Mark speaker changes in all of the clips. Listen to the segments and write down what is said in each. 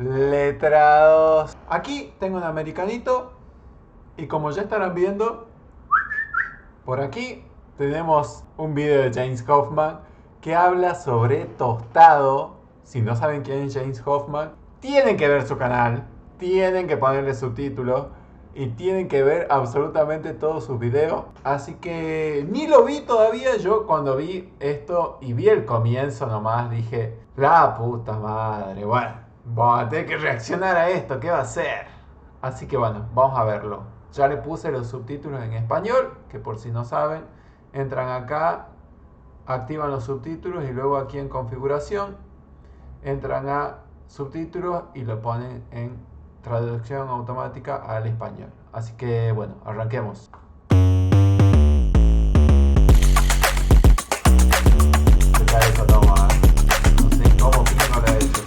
Speaker 1: letrados. Aquí tengo un americanito y como ya estarán viendo, por aquí tenemos un video de James Hoffmann que habla sobre tostado. Si no saben quién es James Hoffmann, tienen que ver su canal, tienen que ponerle subtítulos y tienen que ver absolutamente todos sus videos. Así que ni lo vi todavía. Yo cuando vi esto y vi el comienzo nomás dije, la puta madre, bueno, vamos a tener que reaccionar a esto, ¿qué va a ser? Así que bueno, vamos a verlo. Ya le puse los subtítulos en español, que por si no saben, entran acá, activan los subtítulos y luego aquí en configuración entran a subtítulos y lo ponen en traducción automática al español. Así que bueno, arranquemos. ¿Qué tal esa toma? No sé cómo no la he hecho.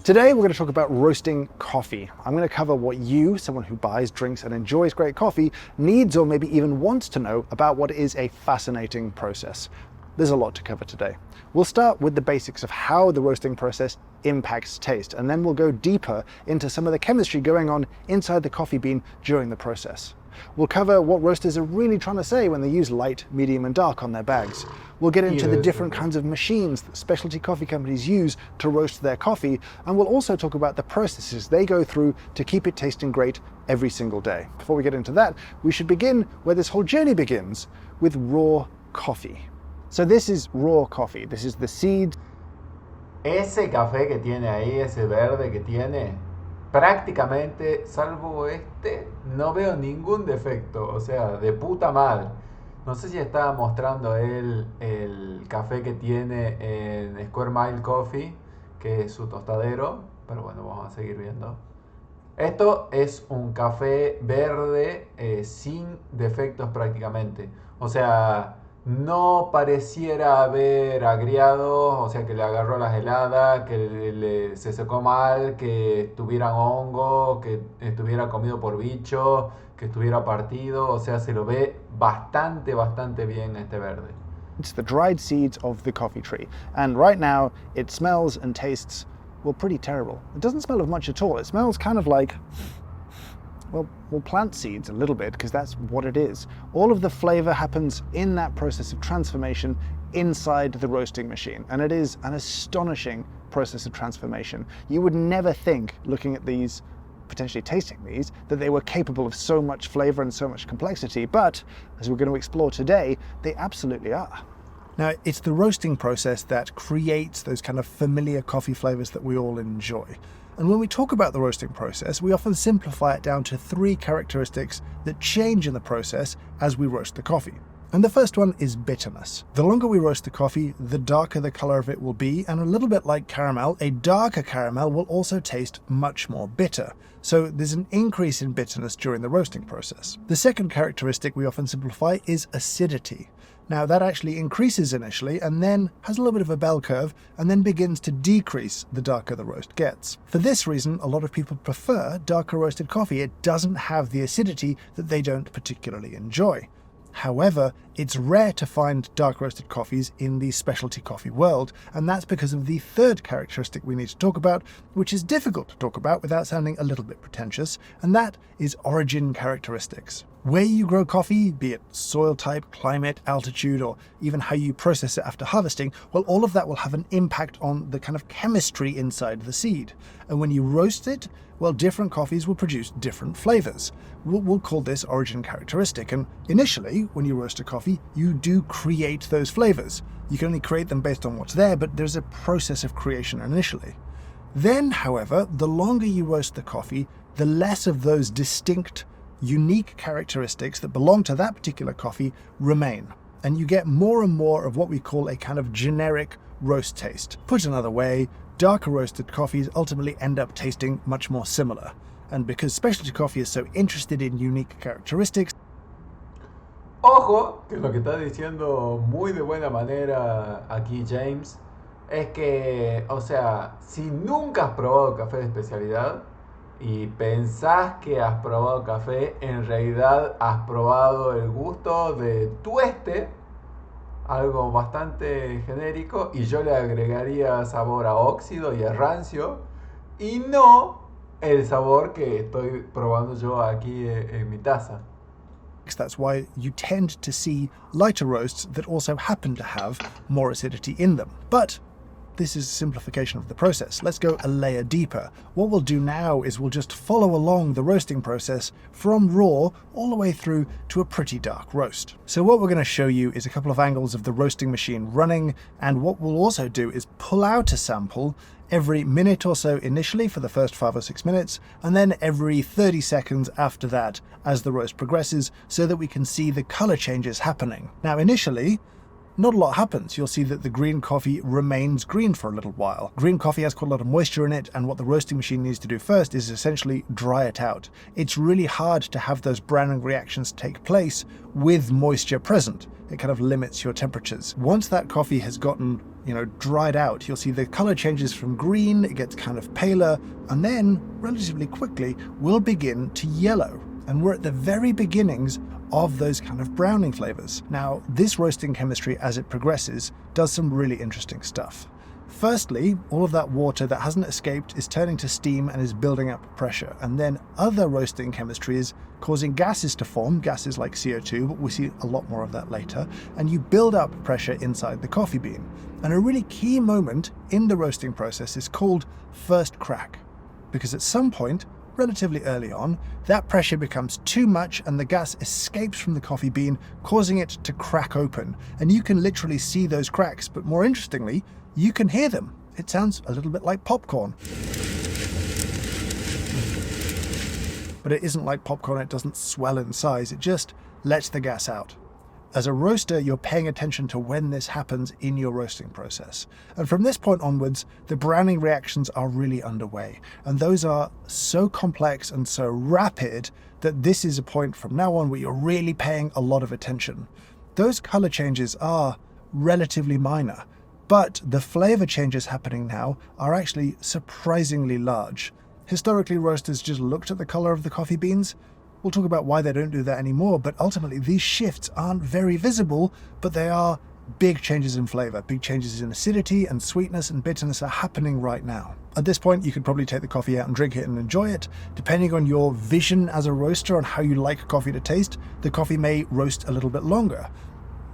Speaker 2: Today we're going to talk about roasting coffee. I'm going to cover what you, someone who buys, drinks and enjoys great coffee, needs or maybe even wants to know about what is a fascinating process. There's a lot to cover today. We'll start with the basics of how the roasting process impacts taste, and then we'll go deeper into some of the chemistry going on inside the coffee bean during the process. We'll cover what roasters are really trying to say when they use light, medium and dark on their bags. We'll get into the different kinds of machines that specialty coffee companies use to roast their coffee, and we'll also talk about the processes they go through to keep it tasting great every single day. Before we get into that, we should begin where this whole journey begins, with raw coffee. So this is raw coffee. This is the seeds.
Speaker 1: Ese café que tiene ahí, ese verde que tiene, prácticamente, salvo este, no veo ningún defecto. O sea, de puta madre. No sé si estaba mostrando él el café que tiene en Square Mile Coffee, que es su tostadero, pero bueno, vamos a seguir viendo. Esto es un café verde sin defectos prácticamente. O sea, no pareciera haber agriado, o sea, que le agarró las heladas, que se secó mal, que estuviera hongo, que estuviera comido por bicho, que estuviera partido. O sea, se lo ve bastante bien este verde.
Speaker 2: It's the dried seeds of the coffee tree, and right now it smells and tastes, well, pretty terrible. It doesn't smell of much at all. It smells kind of like, well, plant seeds a little bit, because that's what it is. All of the flavor happens in that process of transformation inside the roasting machine, and it is an astonishing process of transformation. You would never think, looking at these, potentially tasting these, that they were capable of so much flavor and so much complexity, but as we're going to explore today, they absolutely are. Now, it's the roasting process that creates those kind of familiar coffee flavors that we all enjoy. And when we talk about the roasting process, we often simplify it down to three characteristics that change in the process as we roast the coffee. And the first one is bitterness. The longer we roast the coffee, the darker the color of it will be, and a little bit like caramel, a darker caramel will also taste much more bitter. So there's an increase in bitterness during the roasting process. The second characteristic we often simplify is acidity. Now that actually increases initially and then has a little bit of a bell curve and then begins to decrease the darker the roast gets. For this reason, a lot of people prefer darker roasted coffee. It doesn't have the acidity that they don't particularly enjoy. However, it's rare to find dark roasted coffees in the specialty coffee world, and that's because of the third characteristic we need to talk about, which is difficult to talk about without sounding a little bit pretentious, and that is origin characteristics. Where you grow coffee, be it soil type, climate, altitude, or even how you process it after harvesting, well, all of that will have an impact on the kind of chemistry inside the seed. And when you roast it, well, different coffees will produce different flavors. We'll call this origin characteristic. And initially, when you roast a coffee, you do create those flavors. You can only create them based on what's there, but there's a process of creation initially. Then, however, the longer you roast the coffee, the less of those distinct, unique characteristics that belong to that particular coffee remain. And you get more and more of what we call a kind of generic roast taste. Put another way, darker roasted coffees ultimately end up tasting much more similar. And because specialty coffee is so interested in unique characteristics.
Speaker 1: Ojo, que lo que está diciendo muy de buena manera aquí James es que, o sea, si nunca has probado café de especialidad, y pensás que has probado café, en realidad has probado el gusto de tueste, algo bastante genérico, y yo le agregaría sabor a óxido y a rancio, y no el sabor que estoy probando yo aquí en mi taza.
Speaker 2: That's why you tend to see lighter roasts that also happen to have more acidity in them. But this is a simplification of the process. Let's go a layer deeper. What we'll do now is we'll just follow along the roasting process from raw all the way through to a pretty dark roast. So what we're going to show you is a couple of angles of the roasting machine running, and what we'll also do is pull out a sample every minute or so initially for the first 5 or 6 minutes, and then every 30 seconds after that as the roast progresses, so that we can see the color changes happening. Now initially, not a lot happens. You'll see that the green coffee remains green for a little while. Green coffee has quite a lot of moisture in it, and what the roasting machine needs to do first is essentially dry it out. It's really hard to have those browning reactions take place with moisture present. It kind of limits your temperatures. Once that coffee has gotten, dried out, you'll see the color changes from green, it gets kind of paler, and then relatively quickly will begin to yellow. And we're at the very beginnings of those kind of browning flavors. Now, this roasting chemistry, as it progresses, does some really interesting stuff. Firstly, all of that water that hasn't escaped is turning to steam and is building up pressure. And then other roasting chemistry is causing gases to form, gases like CO2, but we see a lot more of that later. And you build up pressure inside the coffee bean. And a really key moment in the roasting process is called first crack. Because at some point, relatively early on, that pressure becomes too much and the gas escapes from the coffee bean, causing it to crack open. And you can literally see those cracks, but more interestingly, you can hear them. It sounds a little bit like popcorn. But it isn't like popcorn, it doesn't swell in size, it just lets the gas out. As a roaster, you're paying attention to when this happens in your roasting process. And from this point onwards, the browning reactions are really underway. And those are so complex and so rapid that this is a point from now on where you're really paying a lot of attention. Those color changes are relatively minor, but the flavor changes happening now are actually surprisingly large. Historically, roasters just looked at the color of the coffee beans. We'll talk about why they don't do that anymore, but ultimately these shifts aren't very visible, but they are big changes in flavor. Big changes in acidity and sweetness and bitterness are happening right now. At this point, you could probably take the coffee out and drink it and enjoy it. Depending on your vision as a roaster on how you like coffee to taste, the coffee may roast a little bit longer.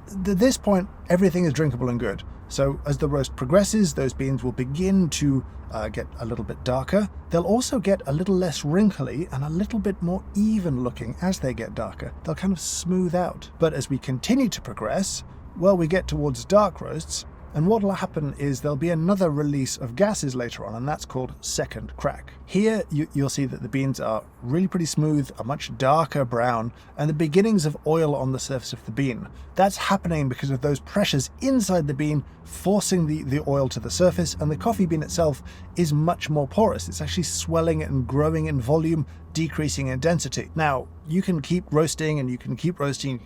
Speaker 2: At this point, everything is drinkable and good. So as the roast progresses, those beans will begin to get a little bit darker. They'll also get a little less wrinkly and a little bit more even looking as they get darker. They'll kind of smooth out. But as we continue to progress, well, we get towards dark roasts, and what will happen is there'll be another release of gases later on, and that's called second crack. Here, you'll see that the beans are really pretty smooth, a much darker brown, and the beginnings of oil on the surface of the bean. That's happening because of those pressures inside the bean forcing the oil to the surface, and the coffee bean itself is much more porous. It's actually swelling and growing in volume, decreasing in density. Now, you can keep roasting and you can keep roasting,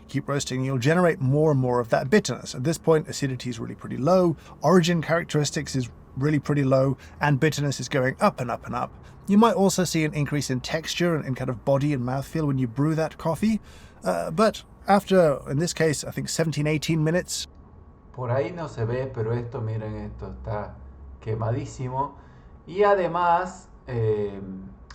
Speaker 2: you'll generate more and more of that bitterness. At this point, acidity is really pretty low, origin characteristics is really pretty low, and bitterness is going up and up and up. You might also see an increase in texture and kind of body and mouthfeel when you brew that coffee, but after, in this case, I think 17, 18 minutes.
Speaker 1: Por ahí no se ve, pero esto, miren esto, está quemadísimo. Y además,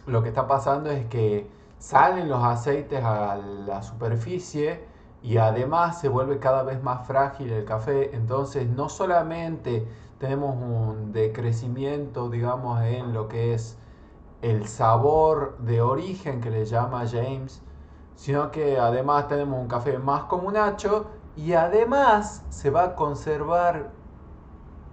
Speaker 1: lo que está pasando es que salen los aceites a la superficie y además se vuelve cada vez más frágil el café. Entonces no solamente tenemos un decrecimiento, digamos, en lo que es el sabor de origen que le llama James, sino que además tenemos un café más comunacho y además se va a conservar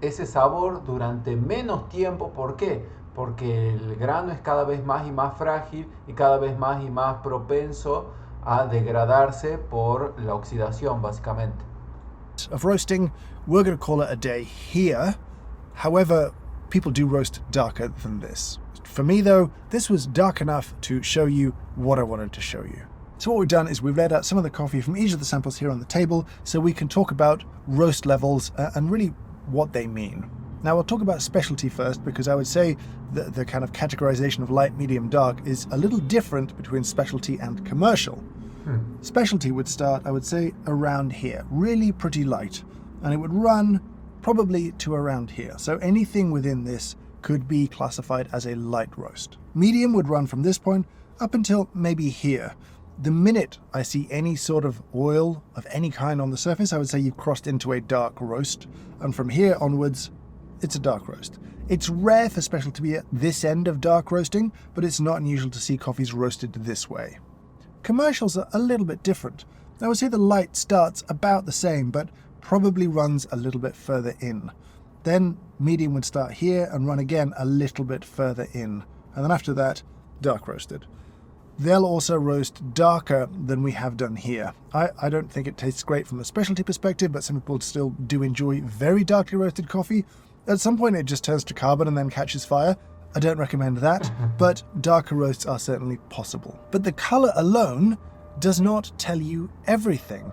Speaker 1: ese sabor durante menos tiempo. ¿Por qué? Porque el grano es cada vez más y más frágil y cada vez más y más propenso a degradarse por la oxidación, básicamente.
Speaker 2: Of roasting, we're going to call it a day here. However, people do roast darker than this. For me though, this was dark enough to show you what I wanted to show you. So what we've done is we've laid out some of the coffee from each of the samples here on the table so we can talk about roast levels and really what they mean. Now we'll talk about specialty first, because I would say that the kind of categorization of light, medium, dark is a little different between specialty and commercial. Specialty would start, I would say, around here, really pretty light, and it would run probably to around here. So anything within this could be classified as a light roast. Medium would run from this point up until maybe here. The minute I see any sort of oil of any kind on the surface, I would say you've crossed into a dark roast, and from here onwards, it's a dark roast. It's rare for specialty to be at this end of dark roasting, but it's not unusual to see coffees roasted this way. Commercials are a little bit different. I would say the light starts about the same, but probably runs a little bit further in. Then medium would start here and run again a little bit further in. And then after that, dark roasted. They'll also roast darker than we have done here. I don't think it tastes great from a specialty perspective, but some people still do enjoy very darkly roasted coffee. At some point it just turns to carbon and then catches fire. I don't recommend that, but darker roasts are certainly possible. But the color alone does not tell you everything.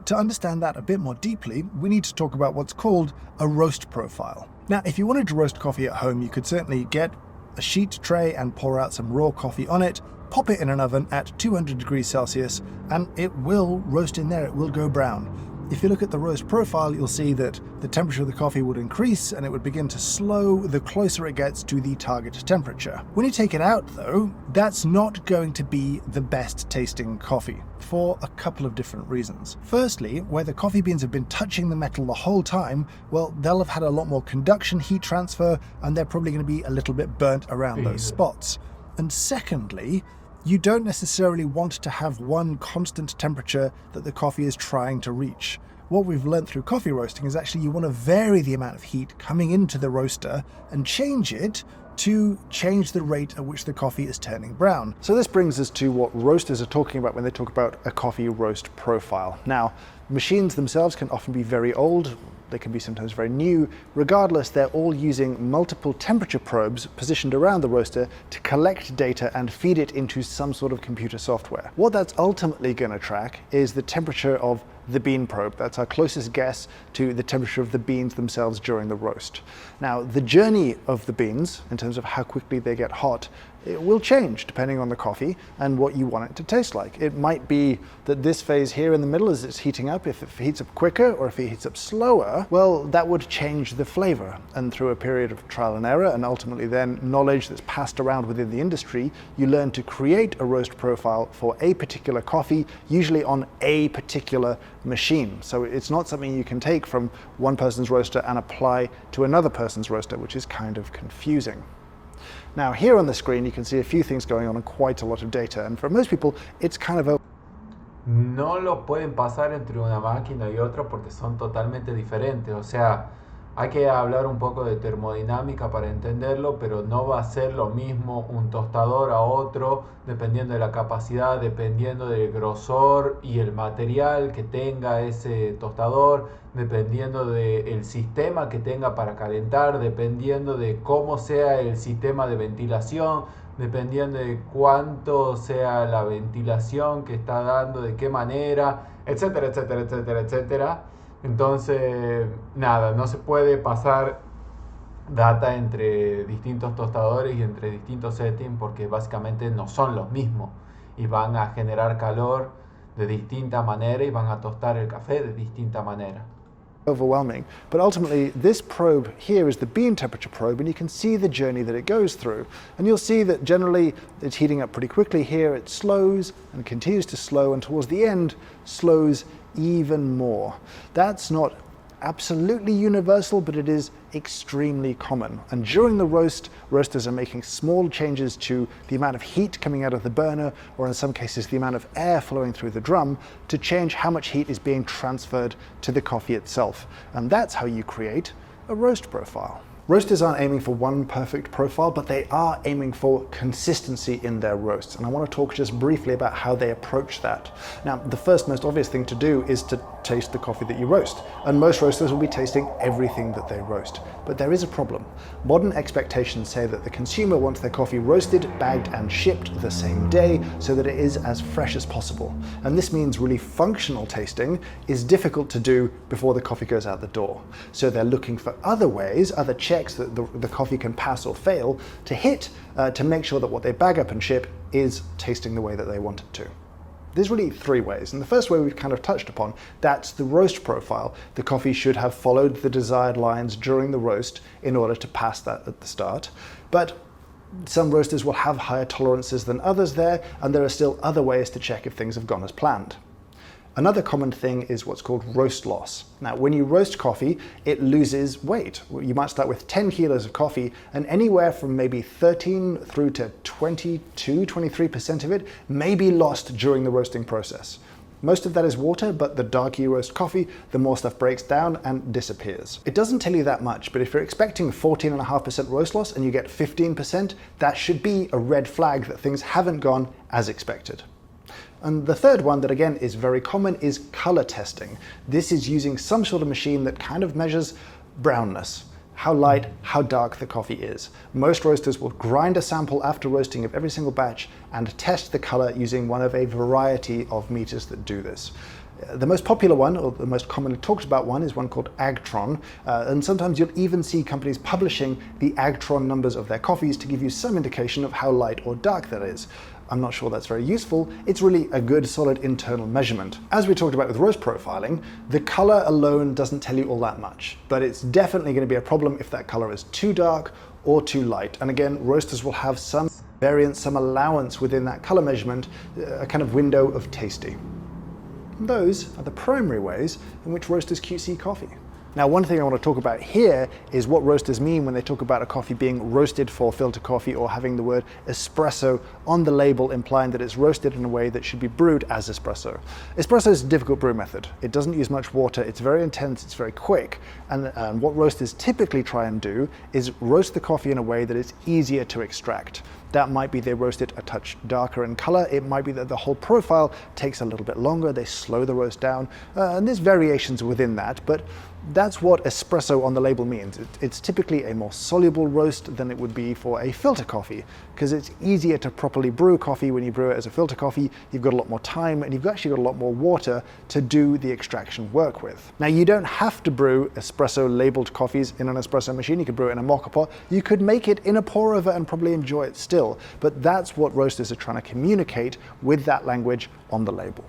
Speaker 2: To understand that a bit more deeply, we need to talk about what's called a roast profile. Now, if you wanted to roast coffee at home, you could certainly get a sheet tray and pour out some raw coffee on it, pop it in an oven at 200 degrees Celsius, and it will roast in there, it will go brown. If you look at the roast profile, you'll see that the temperature of the coffee would increase and it would begin to slow the closer it gets to the target temperature. When you take it out though, that's not going to be the best tasting coffee for a couple of different reasons. Firstly, where the coffee beans have been touching the metal the whole time, well, they'll have had a lot more conduction, heat transfer, and they're probably going to be a little bit burnt around those spots. And secondly, you don't necessarily want to have one constant temperature that the coffee is trying to reach. What we've learned through coffee roasting is actually you want to vary the amount of heat coming into the roaster and change it to change the rate at which the coffee is turning brown. So this brings us to what roasters are talking about when they talk about a coffee roast profile. Now, machines themselves can often be very old. They can be sometimes very new. Regardless, they're all using multiple temperature probes positioned around the roaster to collect data and feed it into some sort of computer software. What that's ultimately going to track is the temperature of the bean probe. That's our closest guess to the temperature of the beans themselves during the roast. Now, the journey of the beans, in terms of how quickly they get hot, it will change depending on the coffee and what you want it to taste like. It might be that this phase here in the middle, as it's heating up, if it heats up quicker or if it heats up slower, well, that would change the flavor. And through a period of trial and error, and ultimately then knowledge that's passed around within the industry, you learn to create a roast profile for a particular coffee, usually on a particular machine. So it's not something you can take from one person's roaster and apply to another person's roaster, which is kind of confusing. Now, here on the screen, you can see a few things going on and quite a lot of data. And for most people, it's kind of a...
Speaker 1: No lo pueden pasar entre una máquina y otra porque son totalmente diferentes. O sea, hay que hablar un poco de termodinámica para entenderlo, pero no va a ser lo mismo un tostador a otro, dependiendo de la capacidad, dependiendo del grosor y el material que tenga ese tostador, dependiendo del sistema que tenga para calentar, dependiendo de cómo sea el sistema de ventilación, dependiendo de cuánto sea la ventilación que está dando, de qué manera, etcétera, etcétera, etcétera, etcétera. Entonces, nada, no se puede pasar data entre distintos tostadores y entre distintos settings porque básicamente no son los mismos y van a generar calor de distinta manera y van a tostar el café de distinta manera.
Speaker 2: Overwhelming, but ultimately this probe here is the bean temperature probe, and you can see the journey that it goes through, and you'll see that generally it's heating up pretty quickly. Here it slows and continues to slow, and towards the end slows even more. That's not absolutely universal, but it is extremely common. And during the roast, roasters are making small changes to the amount of heat coming out of the burner, or in some cases the amount of air flowing through the drum, to change how much heat is being transferred to the coffee itself. And that's how you create a roast profile. Roasters aren't aiming for one perfect profile, but they are aiming for consistency in their roasts. And I want to talk just briefly about how they approach that. Now, the first most obvious thing to do is to taste the coffee that you roast. And most roasters will be tasting everything that they roast. But there is a problem. Modern expectations say that the consumer wants their coffee roasted, bagged, and shipped the same day so that it is as fresh as possible. And this means really functional tasting is difficult to do before the coffee goes out the door. So they're looking for other ways, other checks that the coffee can pass or fail to hit to make sure that what they bag up and ship is tasting the way that they want it to. There's really three ways, and the first way we've kind of touched upon, that's the roast profile. The coffee should have followed the desired lines during the roast in order to pass that at the start. But some roasters will have higher tolerances than others there, and there are still other ways to check if things have gone as planned. Another common thing is what's called roast loss. Now, when you roast coffee, it loses weight. You might start with 10 kilos of coffee, and anywhere from maybe 13 through to 22, 23% of it may be lost during the roasting process. Most of that is water, but the darker you roast coffee, the more stuff breaks down and disappears. It doesn't tell you that much, but if you're expecting 14.5% roast loss and you get 15%, that should be a red flag that things haven't gone as expected. And the third one that again is very common is color testing. This is using some sort of machine that kind of measures brownness, how light, how dark the coffee is. Most roasters will grind a sample after roasting of every single batch and test the color using one of a variety of meters that do this. The most popular one, or the most commonly talked about one, is one called Agtron, and sometimes you'll even see companies publishing the Agtron numbers of their coffees to give you some indication of how light or dark that is. I'm not sure that's very useful. It's really a good, solid internal measurement. As we talked about with roast profiling, the color alone doesn't tell you all that much, but it's definitely going to be a problem if that color is too dark or too light. And again, roasters will have some variance, some allowance within that color measurement, a kind of window of tasty. Those are the primary ways in which roasters QC coffee. Now, one thing I want to talk about here is what roasters mean when they talk about a coffee being roasted for filter coffee or having the word espresso on the label, implying that it's roasted in a way that should be brewed as espresso. Espresso is a difficult brew method. It doesn't use much water, it's very intense, it's very quick, and what roasters typically try and do is roast the coffee in a way that it's easier to extract. That might be they roast it a touch darker in color. It might be that the whole profile takes a little bit longer. They slow the roast down, and there's variations within that, but that's what espresso on the label means. It's typically a more soluble roast than it would be for a filter coffee, because it's easier to properly brew coffee when you brew it as a filter coffee. You've got a lot more time, and you've actually got a lot more water to do the extraction work with. Now, you don't have to brew espresso labeled coffees in an espresso machine. You could brew it in a mocha pot. You could make it in a pour over and probably enjoy it still. But that's what roasters are trying to communicate with that language on the label.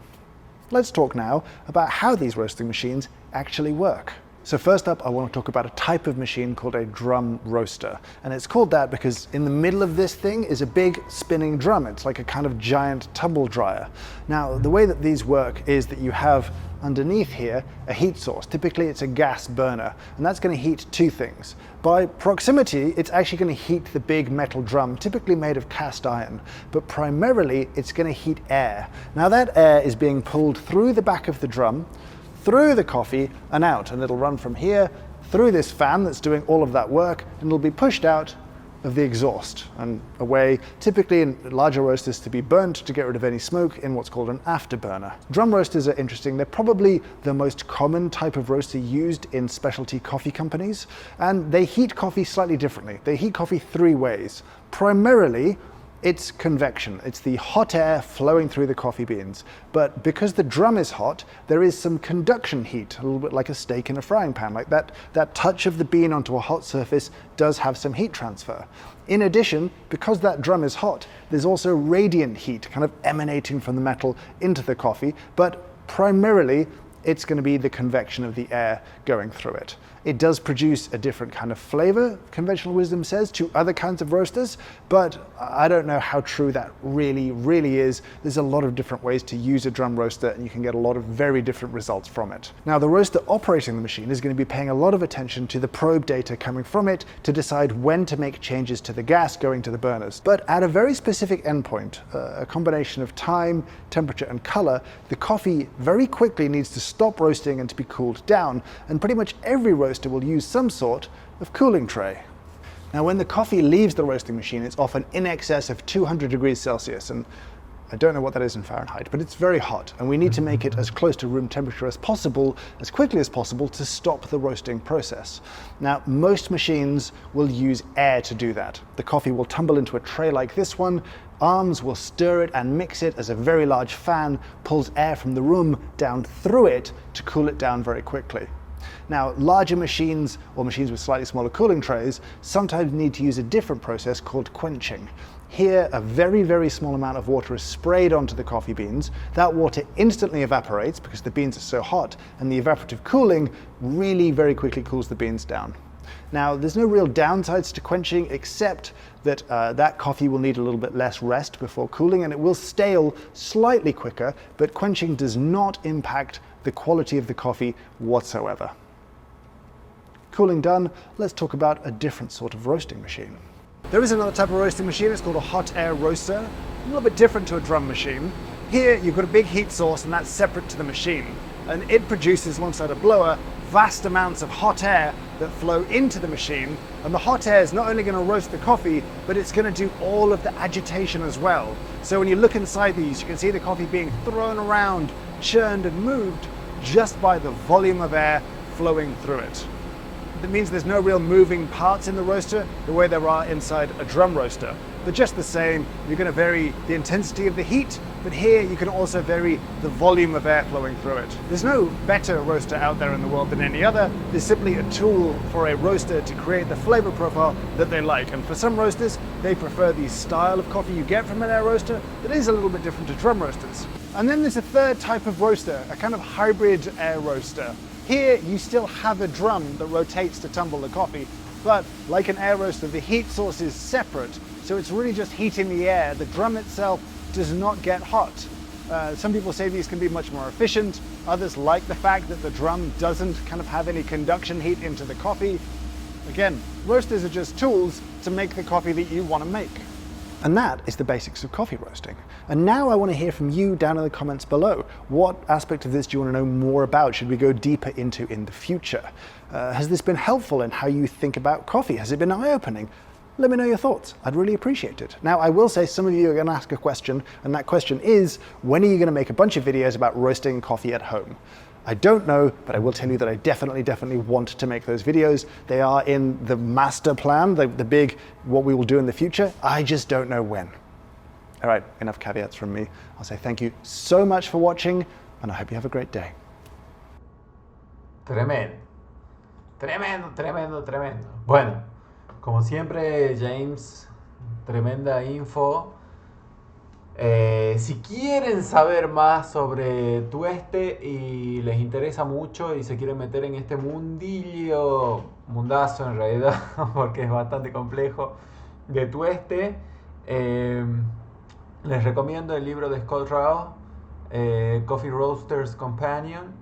Speaker 2: Let's talk now about how these roasting machines actually work. So first up, I want to talk about a type of machine called a drum roaster. And it's called that because in the middle of this thing is a big spinning drum. It's like a kind of giant tumble dryer. Now, the way that these work is that you have underneath here a heat source. Typically it's a gas burner, and that's going to heat two things. By proximity, it's actually going to heat the big metal drum, typically made of cast iron, but primarily it's going to heat air. Now, that air is being pulled through the back of the drum, through the coffee and out, and it'll run from here through this fan that's doing all of that work, and it'll be pushed out of the exhaust and away, typically in larger roasters to be burnt to get rid of any smoke in what's called an afterburner. Drum roasters are interesting. They're probably the most common type of roaster used in specialty coffee companies, and they heat coffee slightly differently. They heat coffee three ways. Primarily, it's convection. It's the hot air flowing through the coffee beans. But because the drum is hot, there is some conduction heat, a little bit like a steak in a frying pan. Like that touch of the bean onto a hot surface does have some heat transfer. In addition, because that drum is hot, there's also radiant heat kind of emanating from the metal into the coffee, but primarily it's going to be the convection of the air going through it. It does produce a different kind of flavor, conventional wisdom says, to other kinds of roasters, but I don't know how true that really is. There's a lot of different ways to use a drum roaster, and you can get a lot of very different results from it. Now, the roaster operating the machine is going to be paying a lot of attention to the probe data coming from it to decide when to make changes to the gas going to the burners. But at a very specific endpoint, a combination of time, temperature, and color, the coffee very quickly needs to stop roasting and to be cooled down, and pretty much every roaster will use some sort of cooling tray. Now, when the coffee leaves the roasting machine, it's often in excess of 200 degrees Celsius, and I don't know what that is in Fahrenheit, but it's very hot, and we need to make it as close to room temperature as possible, as quickly as possible, to stop the roasting process. Now, most machines will use air to do that. The coffee will tumble into a tray like this one, arms will stir it and mix it as a very large fan pulls air from the room down through it to cool it down very quickly. Now, larger machines, or machines with slightly smaller cooling trays, sometimes need to use a different process called quenching. Here, a very, very small amount of water is sprayed onto the coffee beans. That water instantly evaporates because the beans are so hot, and the evaporative cooling really very quickly cools the beans down. Now, there's no real downsides to quenching except that that coffee will need a little bit less rest before cooling, and it will stale slightly quicker, but quenching does not impact the quality of the coffee whatsoever. Cooling done, let's talk about a different sort of roasting machine. There is another type of roasting machine, it's called a hot air roaster, a little bit different to a drum machine. Here you've got a big heat source and that's separate to the machine, and it produces, alongside a blower, vast amounts of hot air that flow into the machine, and the hot air is not only going to roast the coffee, but it's going to do all of the agitation as well. So when you look inside these, you can see the coffee being thrown around, churned and moved just by the volume of air flowing through it. That means there's no real moving parts in the roaster the way there are inside a drum roaster. But just the same, you're going to vary the intensity of the heat, but here you can also vary the volume of air flowing through it. There's no better roaster out there in the world than any other. There's simply a tool for a roaster to create the flavor profile that they like. And for some roasters, they prefer the style of coffee you get from an air roaster that is a little bit different to drum roasters. And then there's a third type of roaster, a kind of hybrid air roaster. Here, you still have a drum that rotates to tumble the coffee, but like an air roaster, the heat source is separate, so it's really just heating the air. The drum itself does not get hot. Some people say these can be much more efficient. Others like the fact that the drum doesn't kind of have any conduction heat into the coffee. Again, roasters are just tools to make the coffee that you want to make. And that is the basics of coffee roasting. And now I want to hear from you down in the comments below. What aspect of this do you want to know more about? Should we go deeper into in the future? Has this been helpful in how you think about coffee? Has it been eye-opening? Let me know your thoughts. I'd really appreciate it. Now, I will say some of you are going to ask a question, and that question is, when are you going to make a bunch of videos about roasting coffee at home? I don't know, but I will tell you that I definitely want to make those videos. They are in the master plan, the big what we will do in the future. I just don't know when. All right, enough caveats from me. I'll say thank you so much for watching, and I hope you have a great day.
Speaker 1: Tremendo. Tremendo, tremendo, tremendo. Bueno, como siempre, James, tremenda info. Si quieren saber más sobre tueste y les interesa mucho y se quieren meter en este mundazo en realidad, porque es bastante complejo, de tueste, les recomiendo el libro de Scott Rao, Coffee Roaster's Companion.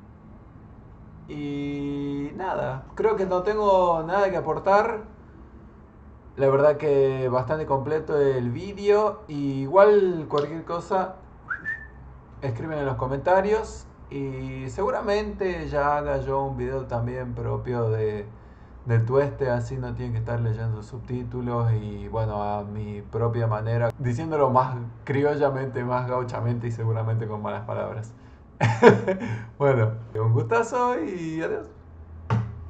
Speaker 1: Y nada, creo que no tengo nada que aportar. La verdad que bastante completo el vídeo. Y igual cualquier cosa escriben en los comentarios. Y seguramente ya haga yo un video también propio del tueste. Así no tienen que estar leyendo subtítulos. Y bueno, a mi propia manera, diciéndolo más criollamente, más gauchamente y seguramente con malas palabras. Bueno, un gustazo y adiós.